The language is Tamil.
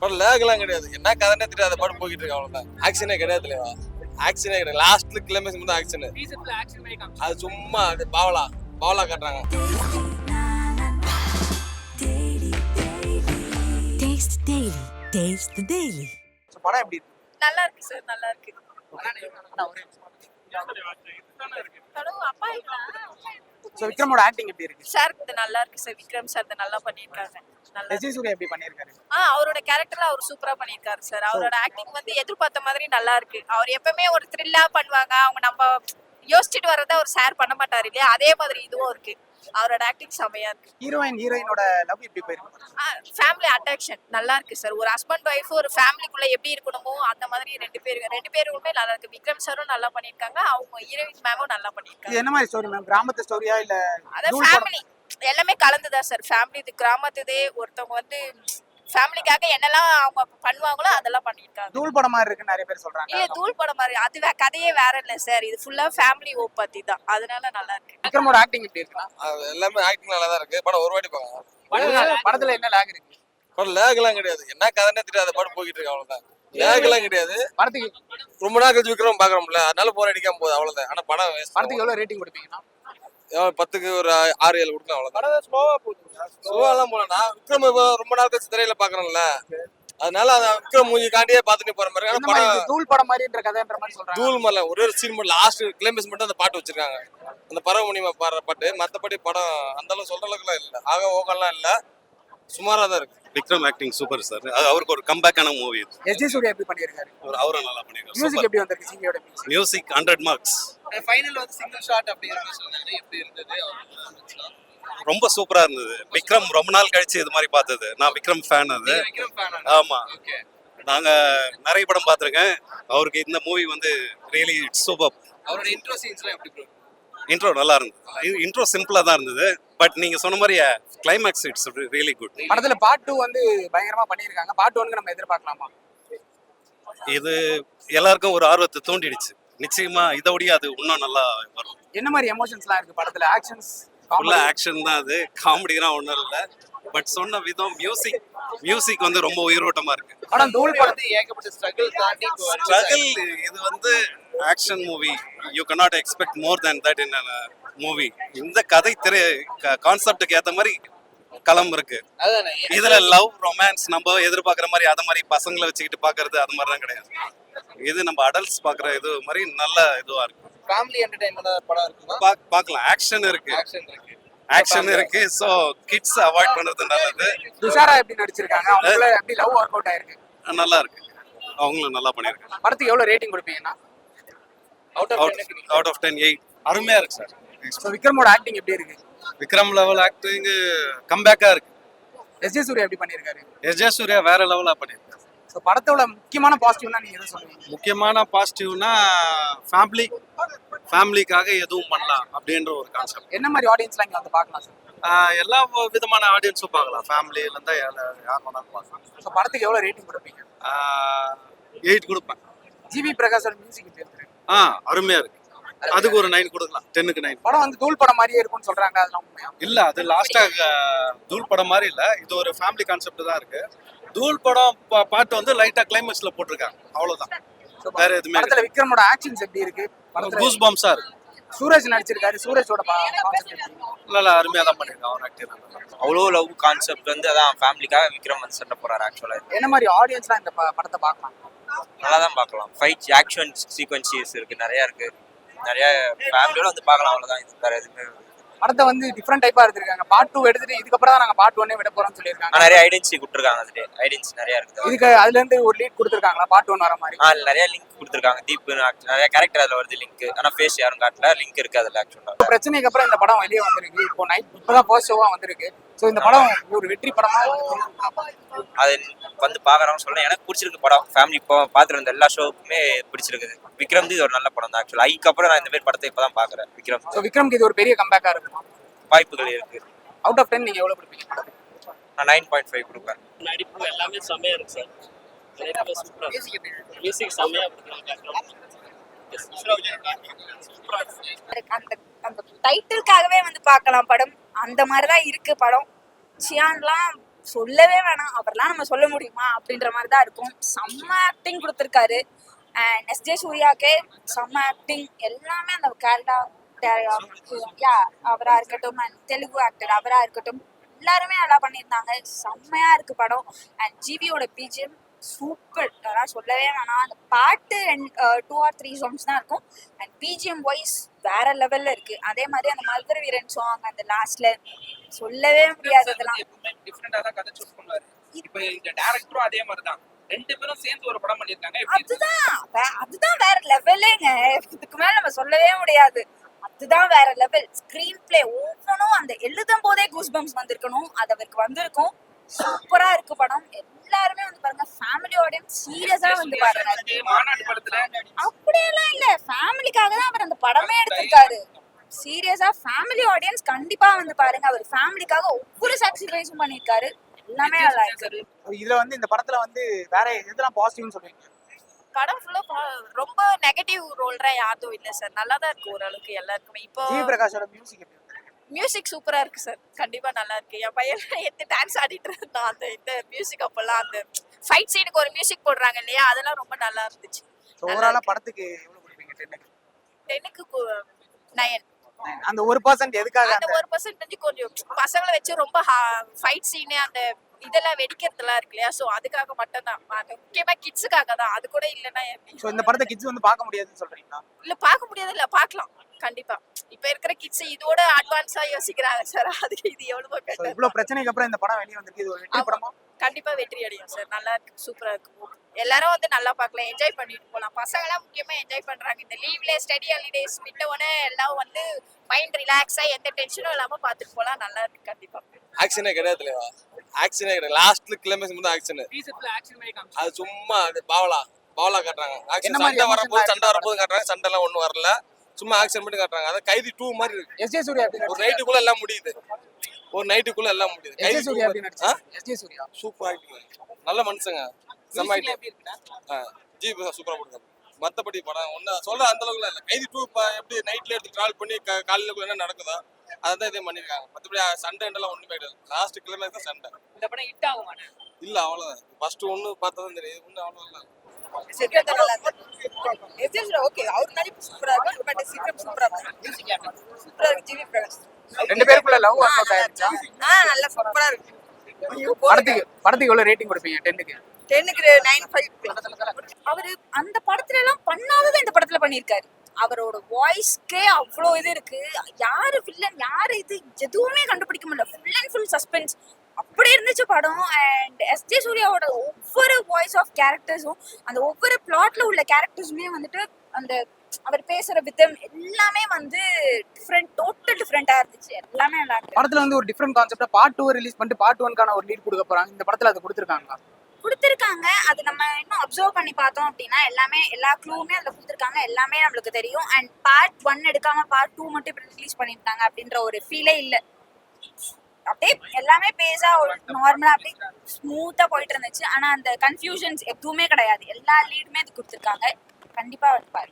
படம் லேக்லாம் கிடையாது. என்ன கதைனே தெரியாத படம் போயிட்டு இருக்கு அவ்வளவுதான். ஆக்ஷனே கிடையாது இல்லையா? ஆக்ஷனே கிடையாது. லாஸ்ட்ல கிளைமேக்ஸ் மட்டும் ஆக்ஷன். அது சும்மா அது பாவலா காட்டுறாங்க. படம் எப்படி இருக்கு? நல்லா இருக்கு சார், நல்லா இருக்கு. சோ விக்ரமோட ஆக்டிங் எப்படி இருக்கு? சார் இது நல்லா இருக்கு சார். விக்ரம் சார் இது நல்லா பண்ணிருக்காங்க. நல்லா விஜய் சூர்யா எப்படி பண்ணிருக்காரு? அவரோட கேரக்டர்ல அவர் சூப்பரா பண்ணிருக்காரு சார். அவரோட ஆக்டிங் வந்து எதிர்பார்த்த மாதிரி நல்லா இருக்கு. அவர் எப்பவுமே ஒரு த்ரில்லா பண்ணுவாங்க. அவங்க நம்ம யோசிச்சுட்டு வரத அவர் ஷேர் பண்ண மாட்டாரு இல்லையா? அதே மாதிரி இதுவும் இருக்கு. அவரோட ஆக்டிங் செமையா இருக்கு. ஹீரோயினோட லவ் எப்படி போயிருக்கு? ஃபேமிலி அட்டாக்ஷன் நல்லா இருக்கு சார். ஒரு ஹஸ்பண்ட் ஒய்ஃப் ஒரு ஃபேமிலிக்குள்ள எப்படி இருக்கணுமோ அந்த மாதிரி ரெண்டு பேருமே நல்லா இருக்கு. விக்ரம் சாரும் நல்லா பண்ணிருக்காங்க. அவங்க ஹீரோயின் மேமும் நல்லா பண்ணிருக்காங்க. இது என்ன மாதிரி ஸ்டோரி மேம்? கிராமத்து ஸ்டோரியா இல்ல அதான் ஃபேமிலி எல்லாமே கலந்துதான் சார். ஃபேமிலி இது கிராமத்துதே ஒருத்தவங்க வந்து ஃபேமிலிக்காக என்னெல்லாம் அவங்க பண்ணுவாங்களோ அதெல்லாம் பண்ணிருக்காங்க. தூள் படம் மாதிரி இருக்கு நிறைய பேர் சொல்றாங்க. இல்ல தூள் படம் மாதிரி அது கதையே வேற இல்ல சார். இது ஃபுல்லா ஃபேமிலி ஓ பத்தி தான். அதனால நல்லா இருக்கு. விக்ரமோட ஆக்டிங் எப்படி இருக்கு? எல்லாமே ஆக்டிங் நல்லா தான் இருக்கு. படம் ஒரு வாட்டி பாக்கலாம். படத்துல என்ன லாக் இருக்கு? படம் லேக்லாம் கிடையாது. என்ன கதைனே தெரியாத படம் போயிட்டு இருக்கு அவ்வளவுதான். லேக்லாம் கிடையாது. படத்துக்கு ரொம்ப நாள் கழிச்சு விக்ரம் பாக்குறோம்ல, அதனால போர் அடிக்காம போகுது அவ்வளவுதான். ஆனா படம் படத்துக்கு எவ்வளவு ரேட்டிங் கொடுப்பீங்கன்னா? 10க்கு ஒரு 6-7 கொடுக்கலாம் அவ்வளவுதான். படம் ஸ்லோவா போகுது. சுவாலாம் போலனா விக்ரம் ரொம்ப நாள் கழிச்சு திரையில பாக்குறோம்ல, அதனால விக்ரம் மூஞ்சி காண்டியே பாத்துட்டு போற மாதிரி. ஆனா படம் தூள் படம் மாதிரின்ற கதைன்ற மாதிரி சொல்றாங்க. தூள் மல்ல ஒரே ஒரு சீன் மட்டும் லாஸ்ட் கிளைமேக்ஸ் மட்டும் அந்த பாட்டு வச்சிருக்காங்க. அந்த பரவமணிமா பாடுற பாட்டு. மத்தபடி படம் அந்த அளவு சொல்ற அளவுக்குலாம் இல்ல. ஆக ஓகல்லாம் இல்ல, சுமாரா தான் இருக்கு. Vikram acting super sir. அது அவருக்கு ஒரு கம்பேக்கான மூவி இது. விஜய் சூர்யா எப்படி பண்ணிருக்காரு? அவரும் நல்லா பண்ணிருக்காரு. மியூசிக் எப்படி வந்திருக்கு? சிங்கியோட மியூசிக் 100 மார்க்ஸ். ஃபைனல் வந்து சிங்கிள் ஷாட் அப்படிங்கிற மாதிரி சொன்னாங்க. எப்படி இருந்தது? ரொம்ப சூப்பரா இருந்தது. விக்ரம் ரொம்ப நாள் கழிச்சு இது மாதிரி பார்த்தது. நான் விக்ரம் ஃபேன். அது விக்ரம் ஃபேன். ஆமா, நாங்க நிறைய படம் பார்த்திருக்கேன். அவருக்கு இந்த மூவி வந்து ரியலி இட்ஸ் சூப்பர். அவரோட இன்ட்ரோ சீன்ஸ்லாம் எப்படி ப்ரோ? இன்ட்ரோ நல்லா இருந்தது. இன்ட்ரோ சிம்பிளா தான் இருந்தது. பட் நீங்க சொன்ன மாதிரி கிளைமேக்ஸ் இட்ஸ் ரியலி குட். படத்துல பார்ட் 2 வந்து பயங்கரமா பண்ணிருக்காங்க. பார்ட் 1க்கு நம்ம எதிர்பார்க்கலாமா? இது எல்லாருக்கும் ஒரு ஆர்வத்தை தூண்டிடுச்சு. நிச்சயமா இதோடய அது இன்னும் நல்லா வரும். என்ன மாதிரி எமோஷன்ஸ்லாம் இருக்கு படத்துல? ஆக்ஷன்ஸ் ஃபுல்லா ஆக்ஷன் தான். அது காமெடிலாம் ஒன்றும் இல்லை. பட் சொன்ன விதம் மியூசிக் வந்து ரொம்ப உயிரோட்டமா இருக்கு. படம் தூள் படத்து ஏகப்பட்ட ஸ்ட்ரகிள். இது வந்து action movie. You cannot expect more than that in a movie. இந்த கதை கான்செப்டுக்கு ஏத்த மாதிரி களம் இருக்கு. இதுல லவ் ரொமான்ஸ் நம்ம எதிர்பார்க்குற மாதிரி அத மாதிரி பசங்களை வச்சுக்கிட்டு பாக்குறது அது மாதிரிலாம் கிடையாது. இது நம்ம அடல்ட்ஸ் பாக்குற இது மாதிரி நல்ல இதுவா இருக்கு. ஃபேமிலி என்டர்டெயின்மென்ட் படம் இருக்குமா? பார்க்கலாம். ஆக்ஷன் இருக்கு. சோ கிட்ஸ் அவாய்ட் பண்றது நல்லது. துஷாரா எப்படி நடிச்சிருக்காங்க? அவங்கள எப்படி லவ் வொர்க் அவுட் ஆயிருக்கு? நல்லா இருக்கு. அவங்களும் நல்லா பண்ணிருக்காங்க. படத்துக்கு எவ்வளவு ரேட்டிங் கொடுப்பீங்கன்னா? Out of 10 8. அருமையா இருக்கு சார். சோ விக்ரமோட ஆக்டிங் எப்படி இருக்கு? விக்ரம் லெவல் ஆக்டிங் கம்பேக்கா இருக்கு. எஸ்ஜே சூர்யா எப்படி பண்ணிருக்காரு? எஸ்ஜே சூர்யா வேற லெவலா பண்ணிருக்காரு. சோ படத்தோட முக்கியமான பாசிட்டிவ்னா நீங்க எதை சொல்லுவீங்க? முக்கியமான பாசிட்டிவ்னா ஃபேமிலிக்காக எதுவும் பண்ணலாம் அப்படின்ற ஒரு கான்செப்ட். என்ன மாதிரி ஆடியன்ஸ்லாம் இங்க வந்து பார்க்கலாம் சார்? எல்லா விதமான ஆடியன்ஸும் பார்க்கலாம். ஃபேமிலியில இருந்தா யார் வேணாலும் பார்க்கலாம். சோ படத்துக்கு எவ்வளவு ரேட்டிங் கொடுப்பீங்க? 8 கொடுப்பேன். ஜிவி பிரகாஷோட மியூசிக் எப்படி இருக்கு? அருமையா இருக்கு. அதுக்கு ஒரு 9 கொடுக்கலாம். 10க்கு 9. படம் வந்து தூள் படம் மாதிரியே இருக்கும்னு சொல்றாங்க. அதெல்லாம் உண்மையா? இல்ல, அது லாஸ்டா தூள் படம் மாதிரி இல்ல. இது ஒரு ஃபேமிலி கான்செப்ட் தான் இருக்கு. தூள் படம் பாட்டு வந்து லைட்டா கிளைமேக்ஸ்ல போட்டிருக்காங்க. அவ்வளவுதான். வேற எதுவுமே. படத்துல விக்ரமோட ஆக்ஷன்ஸ் எப்படி இருக்கு? கூஸ் பம்ஸா இருக்கு. சூரஜ் நடிச்சிருக்காரு. சூரஜோட இல்ல அருமையா தான் பண்ணிருக்காங்க. அவர் ஆக்டிங் அவ்வளோ லவ் கான்செப்ட் வந்து அதான் ஃபேமிலிக்காக விக்ரம் வந்து சண்டை போறாரு. ஆக்சுவலா என்ன மாதிரி ஆடியன்ஸ்லாம் இந்த படத்தை பார்க்கலாம்? நல்லா தான் பார்க்கலாம். ஃபைட் ஆக்ஷன் சீக்வன்சிஸ் இருக்கு, நிறைய இருக்கு. நிறைய ஃபேமிலியோட வந்து பார்க்கலாம். அவ்வளவுதான். இது வேற எதுவுமே. படத்தை வந்து டிஃப்ரெண்ட் டைப்பா எடுத்திருக்காங்க. பார்ட் 2 எடுத்துட்டு இதுக்கப்புறம் தான் நாங்க பார்ட் 1 விட போறோம்னு சொல்லிருக்காங்க. நிறைய ஐடென்டிட்டி கொடுத்துருக்காங்க. அதுல ஐடென்டிட்டி நிறைய இருக்கு. இதுக்கு அதுல இருந்து ஒரு லீட் கொடுத்துருக்காங்களா பார்ட் 1 வர மாதிரி? நிறைய லிங்க் கொடுத்துருக்காங்க. தீப் நிறைய கேரக்டர் அதுல வருது லிங்க். ஆனா ஃபேஸ் யாரும் காட்டல. லிங்க் இருக்கு அதுல. ஆக்சுவலா பிரச்சனைக்கு அப்புறம் இந்த படம் வெளியே வந்திருக்கு. இப்போ இப்பதான் ஃபர்ஸ்ட் ஷோவா வந்திருக்கு. சோ இந்த படம் ஒரு வெற்றி படமா அது வந்து பாக்குறவங்க சொல்ல எனக்கு பிடிச்சிருக்கு படம். ஃபேமிலி இப்போ பாத்துட்டு இருந்த எல்லா ஷோவுக்குமே பிடிச்சிருக்குது. விக்ரம் இது ஒரு நல்ல படம் தான். ஆக்சுவலா ஐக்கு அப்புறம் நான் இந்த மாதிரி படத்தை இப்பதான் பாக்குறேன். விக்ரம். சோ விக்ரம்க்கு இது ஒரு பெரிய கம்பேக்கா இருக்கும். வாய்ப்புகள் இருக்கு. அவுட் ஆஃப் 10 நீங்க எவ்வளவு கொடுப்பீங்க? நான் 9.5 கொடுப்பேன். நடிப்பு எல்லாமே செமையா இருக்கு சார். மியூசிக் செமையா அந்த டைட்டிலுக்காகவே வந்து பார்க்கலாம் படம். அந்த மாதிரிதான் இருக்கு படம். சியான்லாம் சொல்லவே வேணாம், அவர்லாம் நம்ம சொல்ல முடியுமா அப்படின்ற மாதிரி தான் இருக்கும். செம்ம ஆக்டிங் கொடுத்துருக்காரு. அண்ட் எஸ்ஜே சூர்யாக்கே செம்ம ஆக்டிங், எல்லாமே அந்த கேரளா யா அவரா இருக்கட்டும் அண்ட் தெலுங்கு ஆக்டர் அவரா இருக்கட்டும் எல்லாருமே நல்லா பண்ணியிருந்தாங்க. செம்மையா இருக்கு படம். அண்ட் ஜிவியோட பிஜிஎம் சூப்பர், அதெல்லாம் சொல்லவே வேணாம். அந்த பாட்டு 2 or 3 சாங்ஸ் தான் இருக்கும். அண்ட் பிஜிஎம் வைஸ் வேற லெவல்ல இருக்கு. அதே மாதிரி அந்த மல்கர வீரன் சாங் அந்த லாஸ்ட்ல சொல்லவே முடியாது. அதெல்லாம் டிஃபரெண்டா தான் கதை சூஸ் பண்ணுவாரு. இப்போ இந்த டைரக்டரும் அதே மாதிரி தான், 2 பேரும் சேர்ந்து ஒரு படம் பண்ணிருக்காங்க. அதுதான் வேற லெவலேங்க. இதுக்கு மேல நம்ம சொல்லவே முடியாது. அதுதான் வேற லெவல். ஸ்கிரீன் பிளே ஒவ்வொன்றும் அந்த எழுதும் போதே கூஸ் பம்ப்ஸ் வந்திருக்கணும், அது அவருக்கு வந்திருக்கும். சூப்பரா இருக்கு படம். எல்லாருமே வந்து பாருங்க, ஃபேமிலி ஆடியன்ஸ் சீரியஸா வந்து பாருங்க. மாநாடு படத்துல அப்படியெல்லாம் இல்ல, ஃபேமிலிக்காக தான் அவர் அந்த படமே எடுத்திருக்காரு. சீரியஸா ஃபேமிலி ஆடியன்ஸ் கண்டிப்பா வந்து பாருங்க. அவர் ஃபேமிலிக்காக ஒவ்வொரு சாக்ரிஃபைஸும் பண்ணிருக்காரு. எல்லாமே நல்லா இருக்கு. இதுல வந்து இந்த படத்துல வந்து வேற எதெல்லாம் பாசிட்டிவ்னு சொல்றீங்க? படம் ஃபுல்லா ரொம்ப நெகட்டிவ் ரோல்ரா யாரும் இல்ல சார். நல்லா தான் இருக்கு ஓரளவுக்கு எல்லாருக்குமே. இப்போ ஜிவி பிரகாஷோட மியூசிக் எப்படி இருக்கு? மியூசிக் சூப்பரா இருக்கு சார். கண்டிப்பா நல்லா இருக்கு. என் பையன் எடுத்து டான்ஸ் ஆடிட்டு இருந்தான். அந்த இந்த மியூசிக் அப்பெல்லாம் அந்த ஃபைட் சீனுக்கு ஒரு மியூசிக் போடுறாங்க இல்லையா, அதெல்லாம் ரொம்ப நல்லா இருந்துச்சு. ஓவராலா படத்துக்கு எவ்வளவு கொடுப்பீங்க? 10க்கு 9. அந்த 1% எதுக்காக? அந்த 1% கொஞ்சம் பசங்களை வச்சு ரொம்ப ஃபைட் சீனு அந்த இதெல்லாம் வெடிக்கிறதுலாம் இருக்கு இல்லையா, சோ அதுக்காக மட்டும் தான். முக்கியமா கிட்ஸுக்காக தான். அது கூட இல்லைன்னா சோ இந்த படத்தை கிட்ஸ் வந்து பார்க்க முடியாதுன்னு சொல்றீங்களா? இல்ல பார்க்க முடியாது இல்ல, பார்க்கலாம் கண்டிப்பா. இப்ப இருக்கிற கிட்ஸ் இதோட அட்வான்ஸா யோசிக்கிறாங்க சார். அதுக்கு இது எவ்வளவு சோ இவ்வளவு பிரச்சனைக்கு அப்புறம் இந்த படம் வெளிய வந்திருக்கு. இது ஒரு வெற்றி படமா? கண்டிப்பா வெற்றி அடையும் சார். நல்லா இருக்கு, சூப்பரா இருக்கு. எல்லாரும் வந்து நல்லா பார்க்கலாம், என்ஜாய் பண்ணிட்டு போலாம். பசங்க எல்லாம் முக்கியமா என்ஜாய் பண்றாங்க. இந்த லீவ்ல ஸ்டடி ஹாலிடேஸ் விட்ட உடனே எல்லாம் வந்து மைண்ட் ரிலாக்ஸா எந்த டென்ஷனும் இல்லாம பாத்துட்டு போலாம். நல்லா இருக்கு கண்டிப்பா. ஆக்ஷனே கிடையாதுல, ஆக்ஷனே கிடையாது. லாஸ்ட்ல கிளைமேக்ஸ் மட்டும் ஆக்ஷன். அது சும்மா அது பாவலா காட்டுறாங்க. ஆக்ஷன் சண்டை வரப்போது காட்டுறாங்க. சண்டை எல்லாம் ஒண்ணும் வரல, சும்மா ஆக்ஷன் மட்டும் காட்டுறாங்க. அத கைதி 2 மாதிரி இருக்கு. எஸ்ஜே சூர்யா ஒரு நைட்டுக்குள்ள எல்லாம் முடியுது. எஸ்ஜே சூர்யா எப்படி நடிச்சாரு? எஸ்ஜே சூர்யா சூப்பர் ஆக்டிங், நல்ல மனுஷங்க. செம்ம ஆக்டிங். ஜிபி சூப்பரா போடுறாங்க. மத்தபடி படம் ஒண்ணு சொல்ல அந்த அளவுக்கு இல்ல. கைதி 2 எப்படி நைட்ல எடுத்து டிராவல் பண்ணி காலையில என்ன நடக்குதோ அதான் இதே பண்ணிருக்காங்க. மத்தபடி சண்டை எல்லாம் ஒண்ணுமே கிடையாது. லாஸ்ட் கிளைமேக்ஸ் தான் சண்டை. இந்த படம் ஹிட் ஆகுமா? இல்ல அவ்வளவுதான். ஃபர்ஸ்ட் ஒன்னு பார்த்தா தெரியும், ஒண்ணு அவ்வளவு இல்ல. ஓகே, அவர் நடிப்பு சூப்பரா இருக்கு. பட் சீக்கிரம் சூப்பரா இருக்கு. சூப்பரா இருக்கு. ஜிவி பிரகாஷ் 2 பேருக்குள்ள லவ் ஒர்க் அவுட் ஆயிருச்சா? நல்லா சூப்பரா இருக்கு. படத்துக்கு எவ்வளவு ரேட்டிங் கொடுப்பீங்க? 10க்கு 9.5. அவரு அந்த படத்துல எல்லாம் பண்ணாததை இந்த படத்துல பண்ணிருக்காரு. அவரோட வாய்ஸ்க்கே அவ்வளோ இது இருக்கு. யாரு வில்லன் யாரு இது எதுவுமே கண்டுபிடிக்க முடியல. ஃபுல் அண்ட் ஃபுல் சஸ்பென்ஸ் அப்படி இருந்துச்சு படம். அண்ட் எஸ்ஜே சூர்யாவோட ஒவ்வொரு வாய்ஸ் ஆஃப் கேரக்டர்ஸும் அந்த ஒவ்வொரு பிளாட்ல உள்ள கேரக்டர்ஸுமே வந்துட்டு அந்த அவர் பேசுற விதம் எல்லாமே வந்து டோட்டல் டிஃப்ரெண்டா இருந்துச்சு. எல்லாமே நல்லா இருக்கு. படத்துல வந்து ஒரு டிஃபரெண்ட் கான்செப்டா பார்ட் 2 ரிலீஸ் பண்ணிட்டு பார்ட் 1க்கான ஒரு லீட் கொடுக்க போறாங்க. இந்த படத்துல அது கொடுத்திருக்காங்களா? கொடுத்துருக்காங்க. அது நம்ம இன்னும் அப்சர்வ் பண்ணி பார்த்தோம் அப்படின்னா எல்லா க்ளூவுமே அதில் கொடுத்துருக்காங்க. எல்லாமே நம்மளுக்கு தெரியும். அண்ட் பார்ட் 1 எடுக்காம பார்ட் 2 மட்டும் இப்படி ரிலீஸ் பண்ணியிருந்தாங்க அப்படின்ற ஒரு ஃபீலே இல்லை. அப்படியே எல்லாமே பேஸா ஒரு நார்மலா அப்படியே ஸ்மூத்தா போயிட்டு இருந்துச்சு. ஆனா அந்த கன்ஃபியூஷன்ஸ் எதுவுமே கிடையாது. எல்லா லீடுமே அது கொடுத்துருக்காங்க. கண்டிப்பா வந்து பாருங்க.